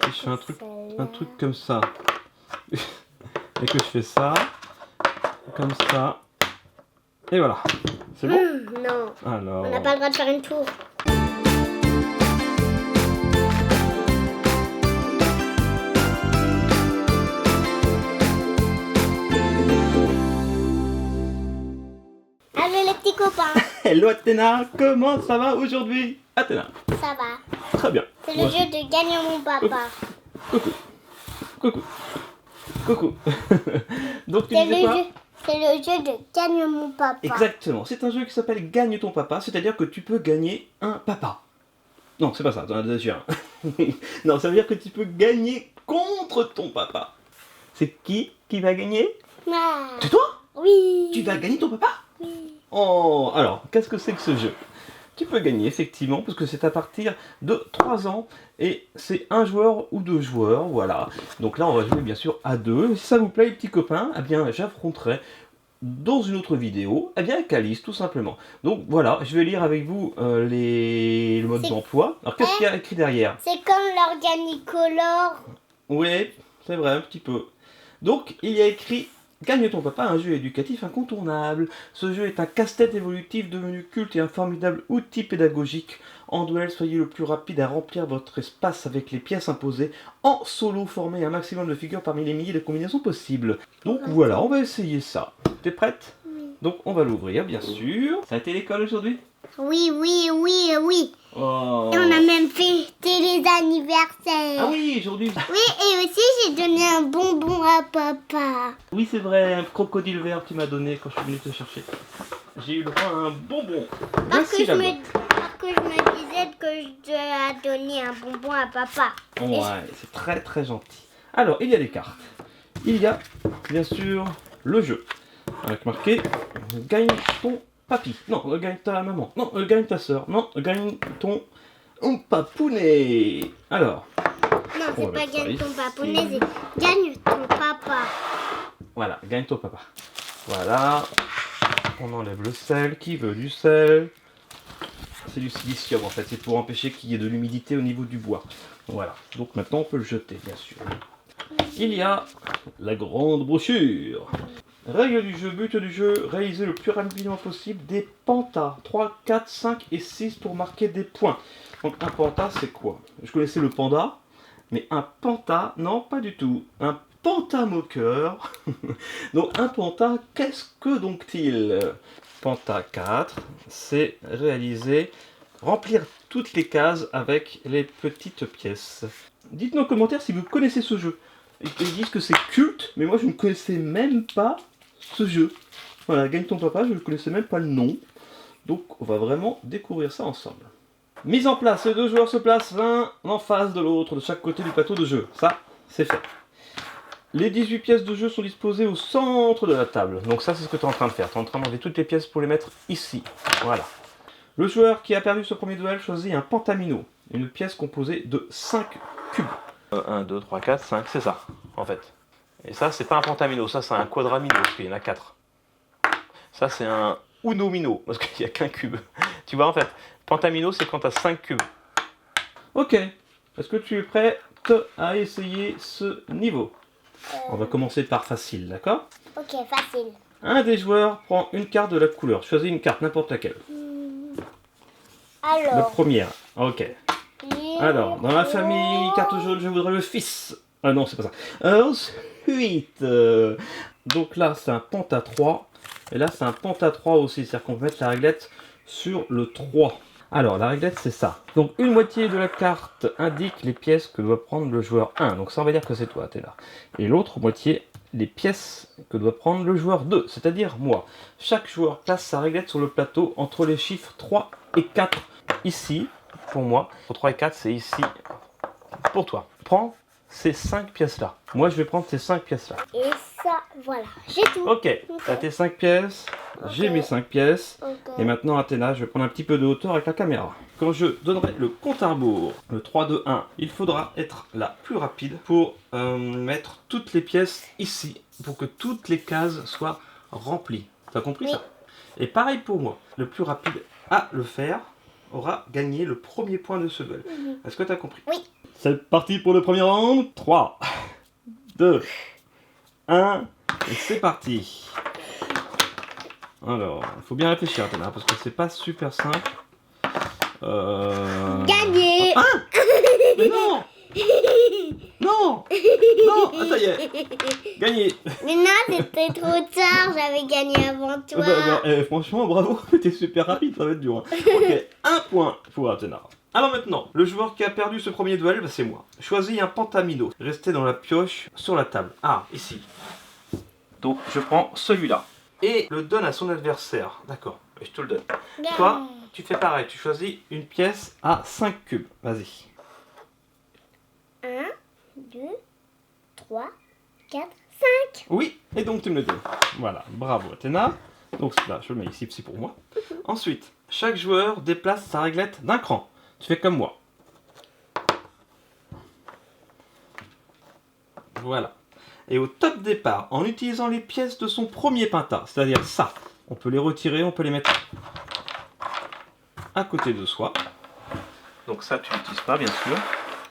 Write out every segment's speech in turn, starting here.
si je fais un truc comme ça, et que je fais ça, comme ça, et voilà. C'est bon? Non. Alors... On n'a pas le droit de faire une tour. Allez les petits copains. Hello Athéna, comment ça va aujourd'hui? Athéna, Ça va. très bien. C'est le jeu de gagner mon papa. Coucou. Coucou. Coucou. Donc tu C'est disais quoi? C'est le jeu de gagne mon papa. Exactement, c'est un jeu qui s'appelle Gagne ton papa, c'est-à-dire que tu peux gagner un papa. Non, c'est pas ça, t'en as déjà un. Non, ça veut dire que tu peux gagner contre ton papa. C'est qui va gagner? Ah. C'est toi? Oui. Tu vas gagner ton papa? Oui. Oh, alors, qu'est-ce que c'est que ce jeu? Tu peux gagner, effectivement, parce que c'est à partir de 3 ans, et c'est un joueur ou 2 joueurs, voilà. Donc là, on va jouer, bien sûr, à 2. Si ça vous plaît, les petits copains, eh bien, j'affronterai dans une autre vidéo, eh bien, Calice, tout simplement. Donc voilà, je vais lire avec vous le mode d'emploi. Alors, qu'est-ce qu'il y a écrit derrière? C'est comme l'organicolore. Oui, c'est vrai, un petit peu. Donc, il y a écrit Gagne ton papa, un jeu éducatif incontournable. Ce jeu est un casse-tête évolutif devenu culte et un formidable outil pédagogique. En duel, soyez le plus rapide à remplir votre espace avec les pièces imposées. En solo, formez un maximum de figures parmi les milliers de combinaisons possibles. Donc voilà, on va essayer ça. T'es prête? Oui. Donc on va l'ouvrir, bien sûr. Ça a été l'école aujourd'hui? Oui, oui, oui, oui. Oh. Et on a même fêté les anniversaires. Ah oui, aujourd'hui. Oui, et aussi j'ai donné un bonbon à papa. Oui, c'est vrai, un crocodile vert tu m'as donné quand je suis venu te chercher. J'ai eu le droit à un bonbon. Parce que, Merci, je me disais que je dois donner un bonbon à papa. Ouais, c'est très très gentil. Alors, il y a des cartes. Il y a, bien sûr, le jeu. Avec marqué gagne ton papy. Non, gagne ta maman. Non, gagne ta soeur. Non, gagne ton papounet. Alors. Non, on c'est va pas mettre ça gagne ton ici. papounet, c'est gagne ton papa. Voilà, gagne ton papa. Voilà. On enlève le sel. Qui veut du sel? C'est du silicium en fait. C'est pour empêcher qu'il y ait de l'humidité au niveau du bois. Voilà. Donc maintenant on peut le jeter, bien sûr. Il y a la grande brochure. Règles du jeu, but du jeu, réaliser le plus rapidement possible des pentas. 3, 4, 5 et 6 pour marquer des points. Donc un penta c'est quoi? Je connaissais le panda, mais un penta, non pas du tout. Un pentamoqueur. Donc un penta, qu'est-ce que donc-il? Penta 4, c'est réaliser, remplir toutes les cases avec les petites pièces. Dites-nous en commentaire si vous connaissez ce jeu. Ils disent que c'est culte, mais moi je ne connaissais même pas ce jeu. Voilà, Gagne ton papa, je ne connaissais même pas le nom. Donc on va vraiment découvrir ça ensemble. Mise en place, les 2 joueurs se placent l'un en face de l'autre, de chaque côté du plateau de jeu. Ça, c'est fait. Les 18 pièces de jeu sont disposées au centre de la table. Donc ça, c'est ce que tu es en train de faire. Tu es en train d'enlever toutes les pièces pour les mettre ici. Voilà. Le joueur qui a perdu ce premier duel choisit un pentamino. Une pièce composée de 5 cubes. 1, 2, 3, 4, 5, c'est ça, en fait. Et ça, c'est pas un pentamino, ça, c'est un quadramino, parce qu'il y en a 4. Ça, c'est un unomino, parce qu'il n'y a qu'un cube. Tu vois, en fait, pentamino, c'est quand tu as 5 cubes. Ok. Est-ce que tu es prêt à essayer ce niveau? On va commencer par facile, d'accord? Ok, facile. Un des joueurs prend une carte de la couleur. Choisis une carte, n'importe laquelle. Alors. La première, ok. Alors, dans la famille carte jaune, je voudrais le fils. Ah non, c'est pas ça. Ensuite, donc là, c'est un penta 3. Et là, c'est un penta 3 aussi. C'est-à-dire qu'on peut mettre la réglette sur le 3. Alors, la réglette, c'est ça. Donc, une moitié de la carte indique les pièces que doit prendre le joueur 1. Donc, ça, on va dire que c'est toi, t'es là. Et l'autre moitié, les pièces que doit prendre le joueur 2, c'est-à-dire moi. Chaque joueur place sa réglette sur le plateau entre les chiffres 3 et 4 ici. Pour moi, pour 3 et 4, c'est ici pour toi. Prends ces 5 pièces-là. Moi, je vais prendre ces 5 pièces-là. Et ça, voilà, j'ai tout. Ok, t'as tes 5 pièces, j'ai mes 5 pièces. Ok. Et maintenant, Athéna, je vais prendre un petit peu de hauteur avec la caméra. Quand je donnerai le compte à rebours, le 3, 2, 1, il faudra être la plus rapide pour mettre toutes les pièces ici, pour que toutes les cases soient remplies. T'as compris ça? Et pareil pour moi, le plus rapide à le faire aura gagné le premier point de ce duel. Est-ce que tu as compris? Oui. C'est parti pour le premier round. 3, 2, 1, et c'est parti. Alors, il faut bien réfléchir, Athéna, parce que c'est pas super simple. Gagné. Ah, mais non. Non. Non, ah, ça y est. Gagné. Mais non, c'était trop tard, j'avais gagné avant toi. Franchement, bravo, t'es super rapide, ça va être dur. Hein. Ok, 1 point pour Athéna. Alors maintenant, le joueur qui a perdu ce premier duel, bah, c'est moi. Choisis un pentamino. Restez dans la pioche sur la table. Ah, ici. Donc je prends celui-là. Et le donne à son adversaire. D'accord, je te le donne. Toi, tu fais pareil, tu choisis une pièce à 5 cubes. Vas-y. 1, 2, 3, 4, 5. Oui, et donc tu me le donnes. Voilà, bravo Athéna. Donc là, je le mets ici, c'est pour moi. Ensuite, chaque joueur déplace sa réglette d'un cran. Tu fais comme moi. Voilà. Et au top départ, en utilisant les pièces de son premier pinta, c'est-à-dire ça, on peut les retirer, on peut les mettre à côté de soi. Donc ça, tu l'utilises pas, bien sûr.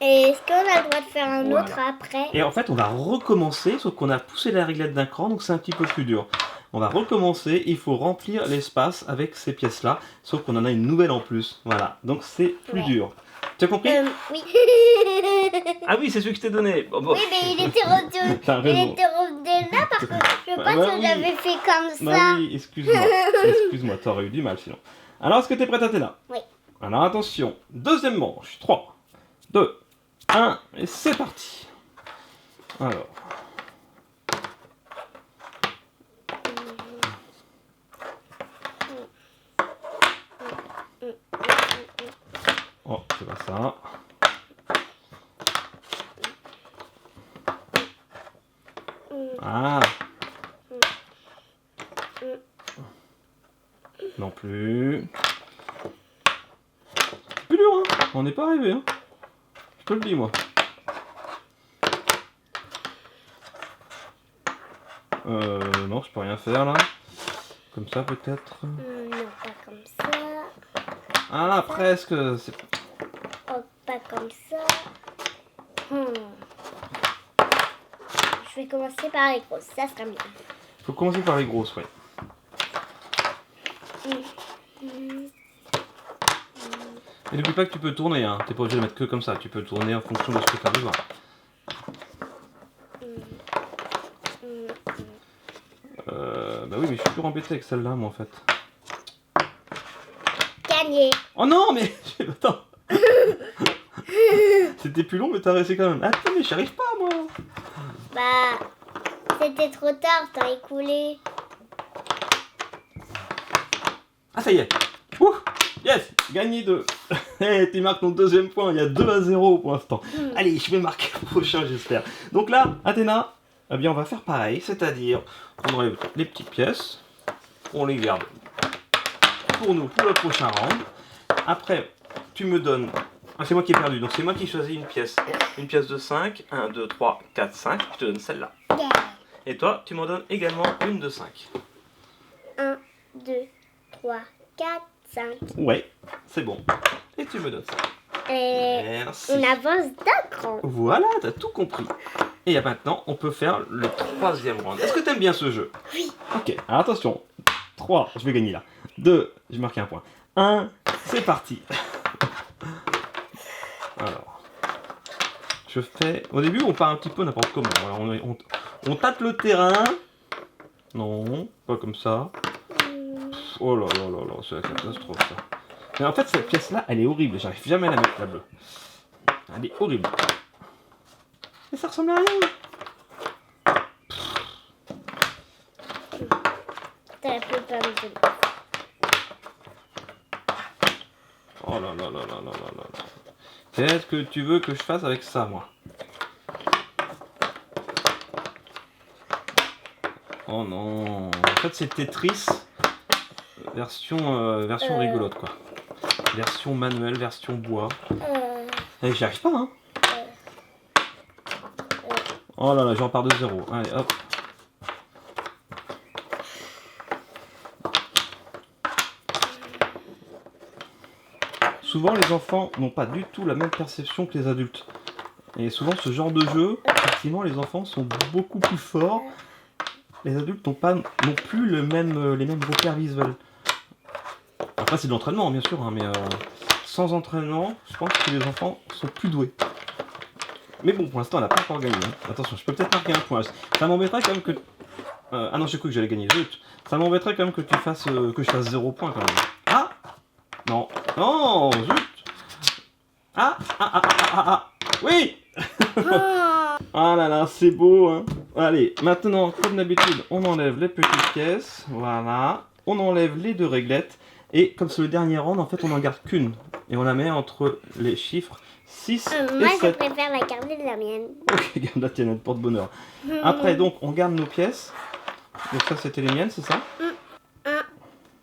Et est-ce qu'on a le droit de faire un Voilà. autre après? Et en fait, on va recommencer, sauf qu'on a poussé la réglette d'un cran, donc c'est un petit peu plus dur. On va recommencer, il faut remplir l'espace avec ces pièces-là, sauf qu'on en a une nouvelle en plus. Voilà, donc c'est plus dur. Tu as compris? Oui. Ah oui, c'est celui que je t'ai donné. Bon, Oui, mais il était revenu. T'as Il raison. était revenu là parce que je sais pas Bah si on oui. l'avait fait comme ça. Bah oui, excuse-moi. Excuse-moi, t'aurais eu du mal sinon. Alors, est-ce que t'es prête, Athéna? Oui. Alors, attention. Deuxième manche. 3, 2, 1, et c'est parti. Alors. Oh, c'est pas ça. Ah. Non plus. C'est plus dur, hein. On n'est pas arrivé, hein. Je te le dis, moi. Non, je peux rien faire, là. Comme ça, peut-être. Non, pas comme ça. Ah, presque. C'est... Oh, pas comme ça. Je vais commencer par les grosses, ça sera mieux. Faut commencer par les grosses, ouais. Et n'oublie pas que tu peux tourner, hein. T'es pas obligé de mettre que comme ça. Tu peux tourner en fonction de ce que tu as besoin. Bah oui, mais je suis toujours embêté avec celle-là, moi, en fait. Gagné. Oh non, mais... Attends. C'était plus long, mais t'as réussi quand même. Attends, mais j'y arrive pas, moi. Bah, c'était trop tard, temps écoulé. Ah, ça y est. Ouh, yes, gagné 2. Hey, tu marques ton deuxième point. Il y a 2-0 pour l'instant. Allez, je vais marquer le prochain, j'espère. Donc là, Athéna, eh bien, on va faire pareil. C'est-à-dire, on enlève les petites pièces. On les garde pour nous, pour le prochain round. Après, tu me donnes... Ah, c'est moi qui ai perdu. Donc, c'est moi qui choisis une pièce. Une pièce de 5. 1, 2, 3, 4, 5. Je te donne celle-là. Yeah. Et toi, tu m'en donnes également une de 5. 1, 2, 3, 4, 5. Ouais, c'est bon. Et tu me donnes ça. Et Merci. on avance d'un cran. Voilà, t'as tout compris. Et maintenant, on peut faire le troisième round. Est-ce que t'aimes bien ce jeu? Oui. Ok, alors attention. 3, je vais gagner là. 2, j'ai marqué un point. 1, c'est parti. Alors, je fais... Au début, on part un petit peu n'importe comment. Voilà, on tâte le terrain. Non, pas comme ça. Oh là là là là, c'est la catastrophe ça. Mais en fait, cette pièce-là, elle est horrible. J'arrive jamais à la mettre, la bleue. Elle est horrible. Et ça ressemble à rien. T'as peu pas me donner. Oh là là là là là là là. Qu'est-ce que tu veux que je fasse avec ça, moi? Oh non. En fait, c'est Tetris version rigolote, quoi. Version manuelle, version bois. Et j'y arrive pas, hein. Oh là là, j'en pars de 0. Allez, hop. Souvent, les enfants n'ont pas du tout la même perception que les adultes. Et souvent, ce genre de jeu, effectivement, les enfants sont beaucoup plus forts. Les adultes n'ont pas non plus les mêmes repères visuels. Après, c'est de l'entraînement, bien sûr, hein, mais sans entraînement, je pense que les enfants sont plus doués. Mais bon, pour l'instant, elle n'a pas encore gagné. Hein. Attention, je peux peut-être marquer un point. Ça m'embêterait quand même que... ah non, j'ai cru que j'allais gagner. Zut. Ça m'embêterait quand même que tu fasses... que je fasse 0 point quand même. Ah non. Non, zut. Ah. Oui. Ah là là, c'est beau, hein. Allez, maintenant, comme d'habitude, on enlève les petites pièces. Voilà. On enlève les 2 réglettes. Et comme c'est le dernier round, en fait, on n'en garde qu'une. Et on la met entre les chiffres 6 moi, et 7. je préfère la garder de la mienne. Ok, garde la tienne, elle te porte bonheur. Après, donc, on garde nos pièces. Donc ça, c'était les miennes, c'est ça? 1,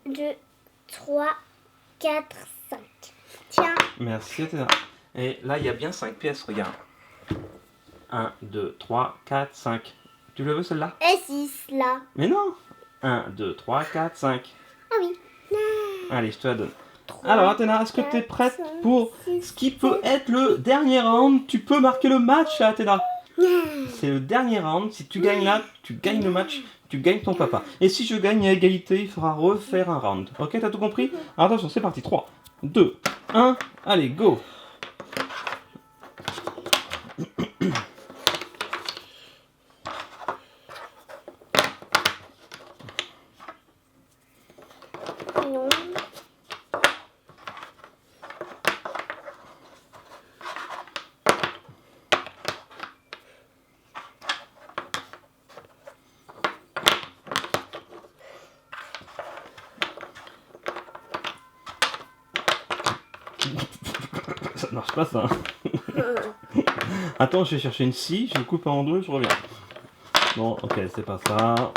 2, 3, 4, 5. Tiens. Merci, Athéna. Et là, il y a bien 5 pièces, regarde. 1, 2, 3, 4, 5. Tu le veux, celle-là? Et 6, là. Mais non. 1, 2, 3, 4, 5. Ah oui. Allez, je te la donne. 3, Alors, Athéna, est-ce que tu es 4, prête 5, pour 6, ce qui peut être le dernier round? Tu peux marquer le match, là, Athéna. C'est le dernier round. Si tu gagnes là, tu gagnes le match. Tu gagnes ton papa. Et si je gagne à égalité, il faudra refaire un round. Ok, t'as tout compris? Alors, attention, c'est parti. 3, 2, 1. Allez, go. Non. Ça ne marche pas, ça. Attends, je vais chercher une scie, je coupe en deux, je reviens. Bon, ok, c'est pas ça.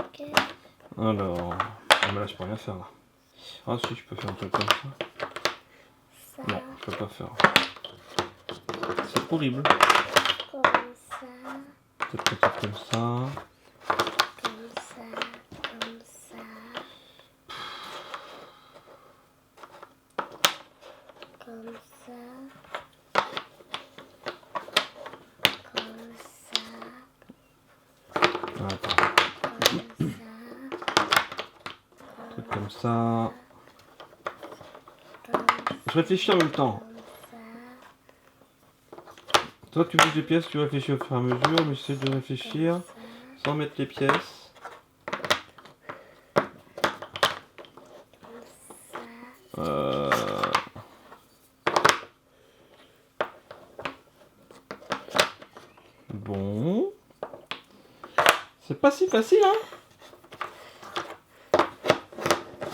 Ok. Alors, ah, mais là, je peux rien faire, là. Ah, si, je peux faire un truc comme ça. Ça, Non, je peux pas faire. C'est horrible. comme ça, Peut-être comme ça. comme ça, comme ça. Comme ça. Comme ça. Attends, Comme ça. truc comme ça. Comme Je réfléchis en même temps. ça. Toi, tu bouges les pièces, tu réfléchis au fur et à mesure, mais j'essaie de réfléchir sans mettre les pièces. Bon. C'est pas si facile, hein?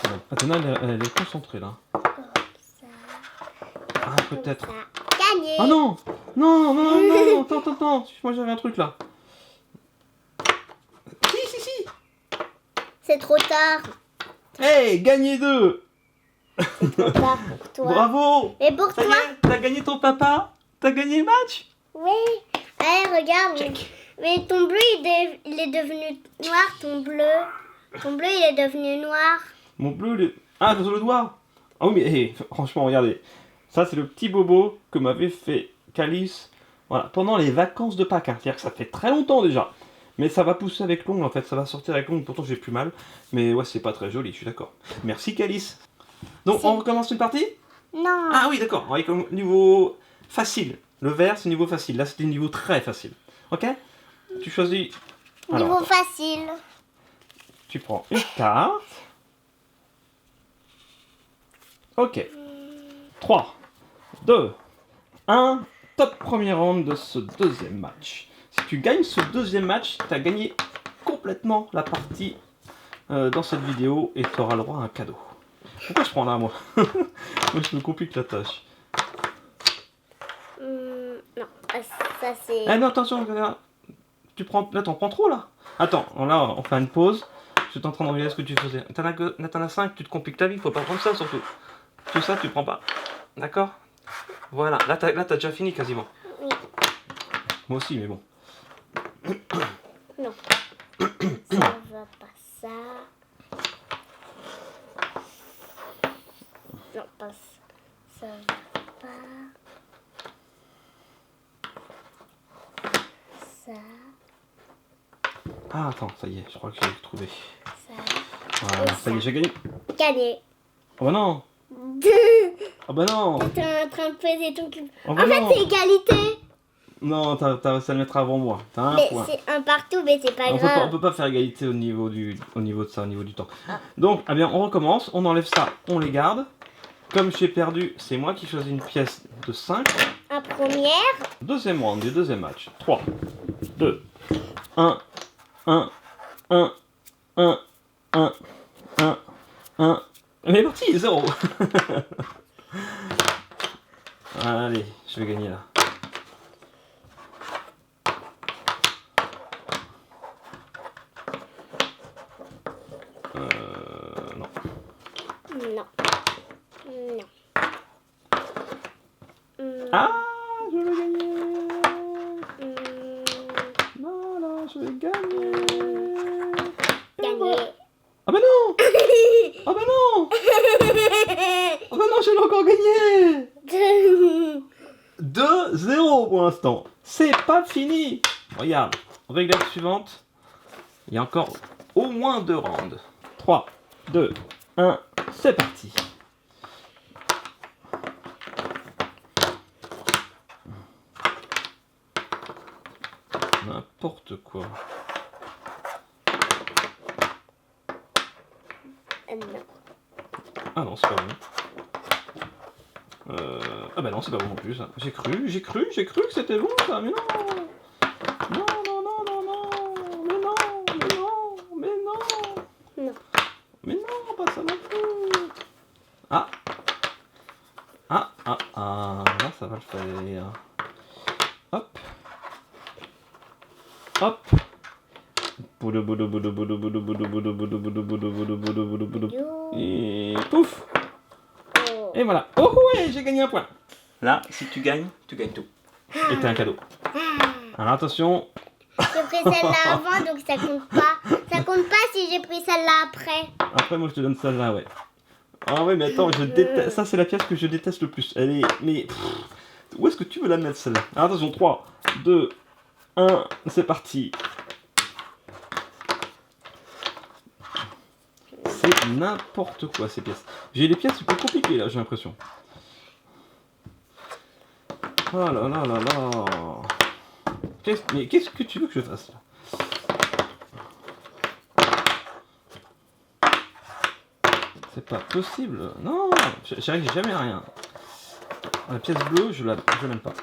Bon, Athéna, elle est concentrée, là. Ah, peut-être. Gagné. Ah non! Non, attends. Moi, j'avais un truc, là. Si. C'est trop tard. Hey, gagné 2! Trop tard pour toi. Bravo! Et pour Ça y toi? est, t'as gagné ton papa? T'as gagné le match? Oui. Allez, regarde. Check. Mais ton bleu, il est devenu noir, ton bleu. Ton bleu, il est devenu noir. Mon bleu, ah, sur le doigt! Ah oui, mais hey, franchement, regardez. Ça, c'est le petit bobo que m'avait fait Calice, voilà, pendant les vacances de Pâques. Hein. C'est-à-dire que ça fait très longtemps déjà. Mais ça va pousser avec l'ongle, en fait. Ça va sortir avec l'ongle. Pourtant, j'ai plus mal. Mais ouais, c'est pas très joli, je suis d'accord. Merci, Calice. Donc, on recommence une partie? Non. Ah oui, d'accord. On va comme niveau facile. Le vert, c'est niveau facile. Là, c'était niveau très facile. Ok? Tu choisis... Alors, Niveau attends. facile. Tu prends une carte. Ok. 3, 2, 1. Top premier round de ce deuxième match. Si tu gagnes ce deuxième match, tu as gagné complètement la partie dans cette vidéo et tu auras le droit à un cadeau. Pourquoi je prends là, moi? Moi, je me complique la tâche. Non, ça c'est... Eh non, attention, regarde. Tu prends... Là, t'en prends trop, là. Attends, là, on fait une pause. J'étais en train de regarder ce que tu faisais. T'en as 5, tu te compliques ta vie, faut pas prendre ça, surtout. Tout ça, tu prends pas. D'accord? Voilà, là, t'as déjà fini, quasiment. Oui. Moi aussi, mais bon. Non. Ça va pas ça. Non, pas ça. Ça va pas. Ça. Ah, attends, ça y est, je crois que j'ai trouvé. Ça. Voilà, ça y est, j'ai gagné. Gagné. Oh bah non. Oh bah non. T'es en train de peser ton cube. Oh En bah fait, non. c'est égalité. Non, t'as réussi à le mettre avant moi. T'as un Mais point. c'est un partout, mais c'est pas On grave. peut pas faire égalité au niveau de ça, au niveau du temps. Donc, eh bien, on recommence, on enlève ça, on les garde. Comme j'ai perdu, c'est moi qui choisis une pièce de 5. En première. Deuxième round du deuxième match. 3, 2, 1, 1, 1, 1, 1, 1, 1. On est parti, 0. Allez, je vais gagner là. Non. Non. Non. Ah, je vais gagner. Hmm, Non, non, je vais gagner. Gagné. Ah bah non. Ah bah non. Ah bah non, je l'ai encore gagné. 2-0 pour l'instant. C'est pas fini. Regarde, réglage suivante. Il y a encore au moins 2 rounds. 3, 2, 1, c'est parti. N'importe quoi. Non. Ah non, c'est pas bon. Ah bah non, c'est pas bon non plus ça. J'ai cru que c'était bon ça, mais non. Non, non, non, non, non. Mais non, mais non, mais non. Non. Mais non, pas ça non plus. Ah. Ah, ah, ah. Là, ça va le faire. Hop. Hop. Boudou, boudou, boudou, boudou, boudou, boudou, boudou, boudou, boudou, boudou, boudou, boudou, boudou, boudou. Et pouf. Oh. Et voilà. Oh ouais, j'ai gagné un point. Là, si tu gagnes tout. Et t'as un cadeau. Alors attention. J'ai pris celle-là avant, donc ça compte pas. Ça compte pas si j'ai pris celle-là après. Après, moi, je te donne celle-là, ouais. Ah ouais, mais attends, je déteste. Ça, c'est la pièce que je déteste le plus. Elle est. Mais. Où est-ce que tu veux la mettre, celle-là? Alors attention, 3, 2, 1, c'est parti. C'est n'importe quoi, ces pièces. J'ai les pièces plus compliquées, là, j'ai l'impression. Oh là là là là. Mais qu'est-ce que tu veux que je fasse, là? C'est pas possible. Non, j'arrive jamais à rien. La pièce bleue, je l'aime pas.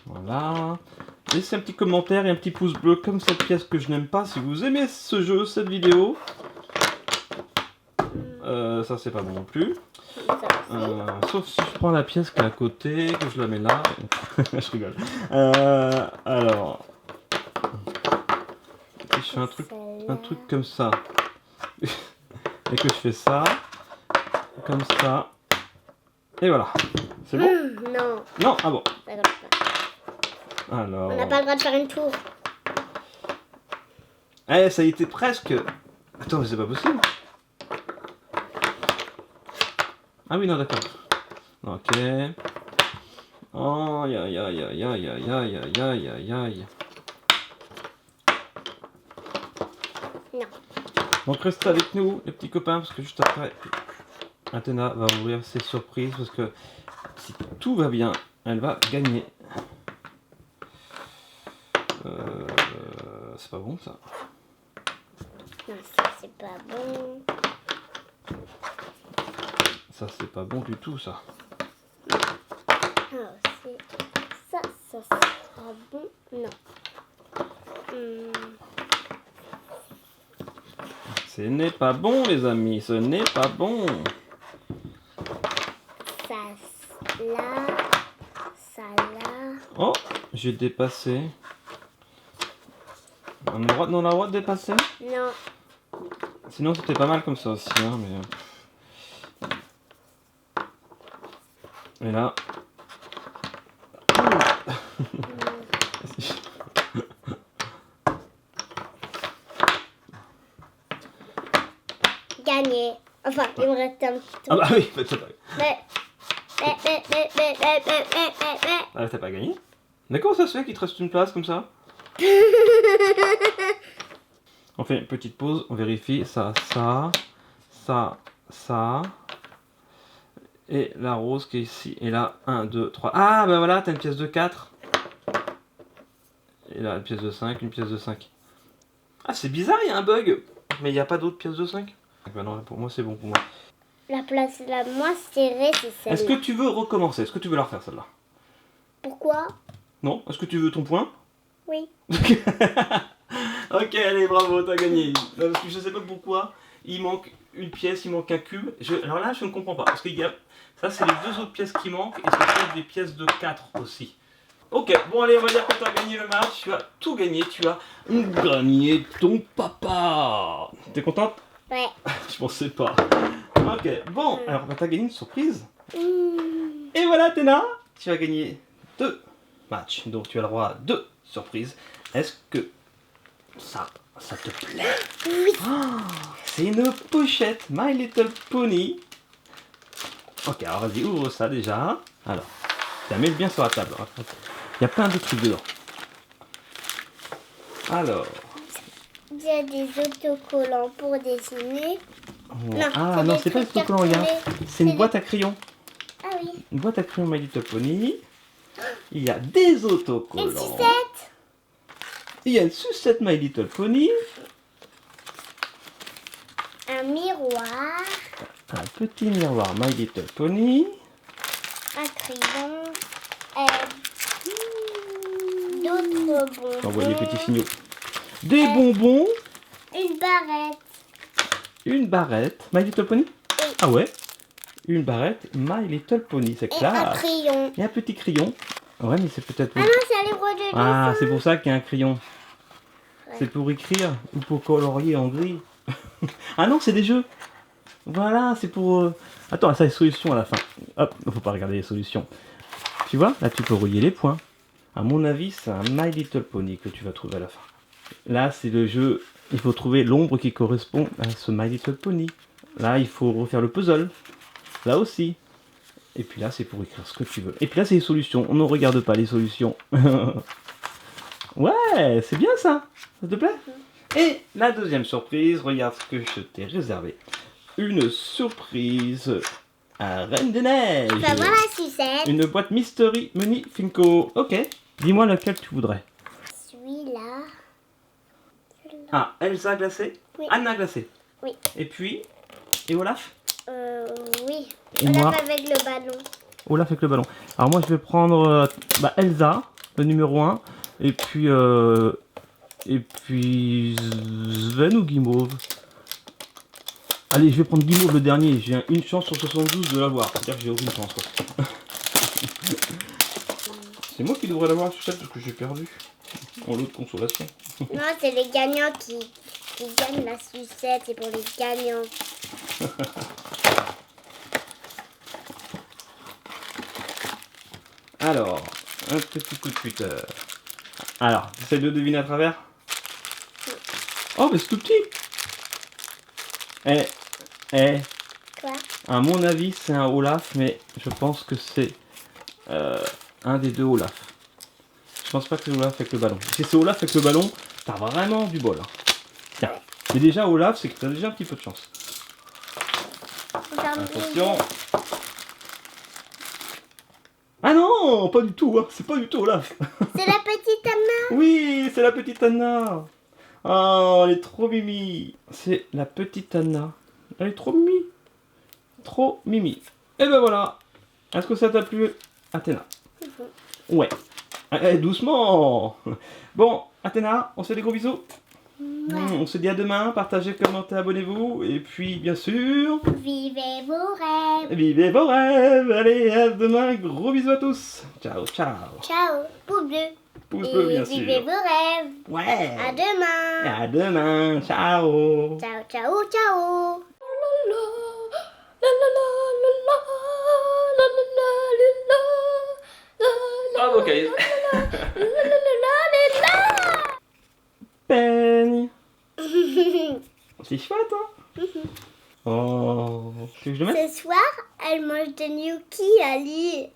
Voilà. Laissez un petit commentaire et un petit pouce bleu comme cette pièce que je n'aime pas. Si vous aimez ce jeu, cette vidéo. Ça c'est pas bon non plus. Sauf si je prends la pièce qui est à côté, que je la mets là. Je rigole. Alors. Si je fais un truc comme ça. Et que je fais ça. Comme ça. Et voilà. C'est bon? Non. Non? Ah bon. Ça compte pas. Alors. On n'a pas le droit de faire une tour. Eh, ça a été presque. Attends, mais c'est pas possible. Ah oui, non, d'accord. Ok. Oh, aïe, aïe, aïe, aïe, aïe, aïe, aïe, aïe, aïe, aïe, aïe. Non. Donc restez avec nous, les petits copains, parce que juste après, Athéna va ouvrir ses surprises, parce que si tout va bien, elle va gagner. C'est pas bon ça. Non, ça c'est pas bon. Ça c'est pas bon du tout ça. Ah, c'est ça c'est pas bon. Non. Ce n'est pas bon les amis, ce n'est pas bon. Ça là. Ça là. Oh, j'ai dépassé. On a le droit de dépasser? Non. Sinon c'était pas mal comme ça aussi, hein, mais... Et là... gagné. Enfin, il me reste un petit Ah tour. bah oui, c'est pas... Mais- Ah, t'as pas gagné. Mais comment ça se fait qu'il te reste une place comme ça? On fait une petite pause, on vérifie ça, ça. Et la rose qui est ici. Et là, 1, 2, 3. Ah, bah voilà, t'as une pièce de 4. Et là, une pièce de 5, une pièce de 5. Ah, c'est bizarre, il y a un bug. Mais il n'y a pas d'autres pièces de 5. Bah non, pour moi, c'est bon pour moi. La place la moins serrée, c'est celle-là. Est-ce que tu veux recommencer? Est-ce que tu veux la refaire celle-là? Pourquoi? Non? Est-ce que tu veux ton point? Oui. Ok, allez, bravo, t'as gagné. Parce que je sais pas pourquoi, il manque une pièce, il manque un cube. Alors là, je ne comprends pas. Parce que ça, c'est les deux autres pièces qui manquent. Et c'est peut-être des pièces de 4 aussi. Ok, bon, allez, on va dire que tu as gagné le match. Tu as tout gagné. Tu as gagné ton papa. T'es contente? Ouais. Je pensais pas. Ok, bon, alors tu as gagné une surprise. Et voilà, Athéna, tu as gagné 2 matchs. Donc tu as le droit à 2 surprises. Est-ce que ça te plaît? Oui. Oh, c'est une pochette My Little Pony. Ok, alors vas-y, ouvre ça déjà. Alors, tu la mets bien sur la table. Il y a plein de trucs dedans. Alors. Il y a des autocollants pour dessiner. Oh, Non, ah c'est non, des c'est pas le trucs truc qu'on regarde. cartonnés. C'est une C'est boîte à crayons. Ah oui. Une boîte à crayons My Little Pony. Il y a des Une autocollants. sucette. Il y a une sucette My Little Pony. Un miroir. Un petit miroir My Little Pony. Un crayon. D'autres bonbons. J'envoie des petits signaux. Des bonbons. Une barrette. Une barrette. My Little Pony? Oui. Ah ouais. Une barrette My Little Pony. C'est Et un classe. crayon. Et un petit crayon. Ouais, mais c'est peut-être... Ah non, c'est un livre de Ah, dessin. c'est pour ça qu'il y a un crayon. Ouais. C'est pour écrire ou pour colorier en gris. Ah non, c'est des jeux. Voilà, c'est pour... Attends, ça, les solutions à la fin. Hop, faut pas regarder les solutions. Tu vois, là, tu peux relier les points. À mon avis, c'est un My Little Pony que tu vas trouver à la fin. Là, c'est le jeu... Il faut trouver l'ombre qui correspond à ce My Little Pony. Là, il faut refaire le puzzle. Là aussi. Et puis là, c'est pour écrire ce que tu veux. Et puis là, c'est les solutions. On ne regarde pas les solutions. Ouais, c'est bien ça. Ça te plaît? Et la deuxième surprise, regarde ce que je t'ai réservé. Une surprise à Reine des Neiges. Tu vas voir la sucette. Une boîte Mystery Mini Finco. Ok. Dis-moi lequel tu voudrais. Celui-là. Ah, Elsa glacée. Oui. Anna glacée. Oui. Et puis, et Olaf? Oui. Et On moi l'a fait avec le ballon. Olaf avec le ballon. Alors moi, je vais prendre Elsa, le numéro 1. Et puis Sven ou Guimauve. Allez, je vais prendre Guimauve le dernier. J'ai une chance sur 72 de l'avoir. C'est-à-dire que j'ai aucune chance. Quoi. C'est moi qui devrais l'avoir la sucette parce que j'ai perdu. En lot de consolation. Non, c'est les gagnants qui gagnent la sucette. C'est pour les gagnants. Alors, un petit coup de cutter. Alors, tu essaies de deviner à travers? Oh, mais c'est tout petit. Quoi? À mon avis, c'est un Olaf, mais je pense que c'est un des deux Olaf. Je pense pas que c'est Olaf avec le ballon. Si c'est Olaf avec le ballon, t'as vraiment du bol. Hein. Tiens, mais déjà Olaf, c'est que t'as déjà un petit peu de chance. Attention. Ah non, pas du tout, hein. C'est pas du tout Olaf. C'est la petite Anna. Oui, c'est la petite Anna. Oh, elle est trop mimi. C'est la petite Anna. Elle est trop mimi. Trop mimi. Et ben voilà. Est-ce que ça t'a plu, Athéna? Ouais. Doucement. Bon, Athéna, on se fait des gros bisous. On se dit à demain. Partagez, commentez, abonnez-vous. Et puis, bien sûr... Vivez vos rêves. Vivez vos rêves. Allez, à demain. Gros bisous à tous. Ciao, ciao. Ciao. Pouce bleu. Pouce bleu, bien sûr. Vivez vos rêves. Ouais. À demain. À demain. Ciao. Ciao, ciao, ciao. Bravo, Caïs. Peigne. C'est chouette, hein? Oh. Tu veux que je le mette? Ce soir, elle mange des gnocchis, Ali.